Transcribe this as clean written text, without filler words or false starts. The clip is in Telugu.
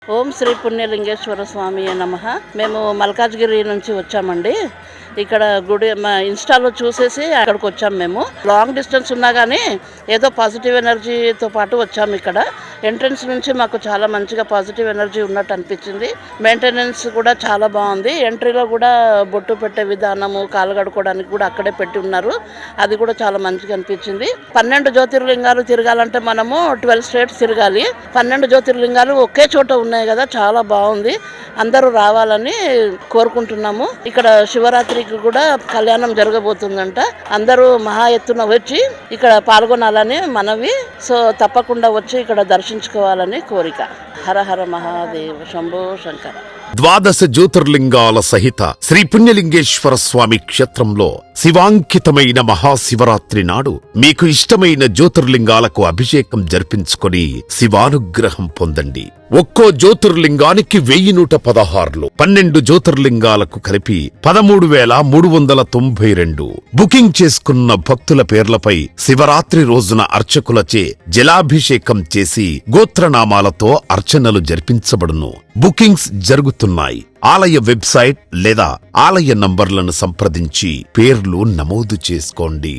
ఓం శ్రీ పుణ్యలింగేశ్వర స్వామి నమః. మేము మల్కాజ్గిరి నుంచి వచ్చామండి. ఇక్కడ గుడి మా ఇన్స్టాలో చూసేసి అక్కడికి వచ్చాము. మేము లాంగ్ డిస్టెన్స్ ఉన్నా కానీ ఏదో పాజిటివ్ ఎనర్జీతో పాటు వచ్చాము. ఇక్కడ ఎంట్రన్స్ నుంచి మాకు చాలా మంచిగా పాజిటివ్ ఎనర్జీ ఉన్నట్టు అనిపించింది. మెయింటెనెన్స్ కూడా చాలా బాగుంది. ఎంట్రీలో కూడా బొట్టు పెట్టే విధానము, కాలు కడుక్కోవడానికి కూడా అక్కడే పెట్టి ఉన్నారు. అది కూడా చాలా మంచిగా అనిపించింది. 12 జ్యోతిర్లింగాలు తిరగాలంటే మనము 12 స్టేట్స్ తిరగాలి. 12 జ్యోతిర్లింగాలు ఒకే చోట ఉన్నాయి కదా, చాలా బాగుంది. అందరూ రావాలని కోరుకుంటున్నాము. ఇక్కడ శివరాత్రికి కూడా కళ్యాణం జరగబోతుందంట. అందరూ మహా ఎత్తున వచ్చి ఇక్కడ పాల్గొనాలని మనవి. సో తప్పకుండా వచ్చి ఇక్కడ దర్శించుకోవాలని కోరిక. హర హర మహాదేవ శంభో శంకర. 12 జ్యోతిర్లింగాల సహిత శ్రీ పుణ్యలింగేశ్వర స్వామి క్షేత్రంలో శివాంకితమైన మహాశివరాత్రి నాడు మీకు ఇష్టమైన జ్యోతిర్లింగాలకు అభిషేకం జరిపించుకొని శివానుగ్రహం పొందండి. ఒక్కో జ్యోతిర్లింగానికి 1116, 12 జ్యోతిర్లింగాలకు కలిపి 13,392. బుకింగ్ చేసుకున్న భక్తుల పేర్లపై శివరాత్రి రోజున అర్చకులచే జలాభిషేకం చేసి గోత్రనామాలతో అర్చనలు జరిపించబడును. బుకింగ్స్ జరుగుతున్నాయి. ఆలయ వెబ్సైట్ లేదా ఆలయ నంబర్లను సంప్రదించి పేర్లు నమోదు చేసుకోండి.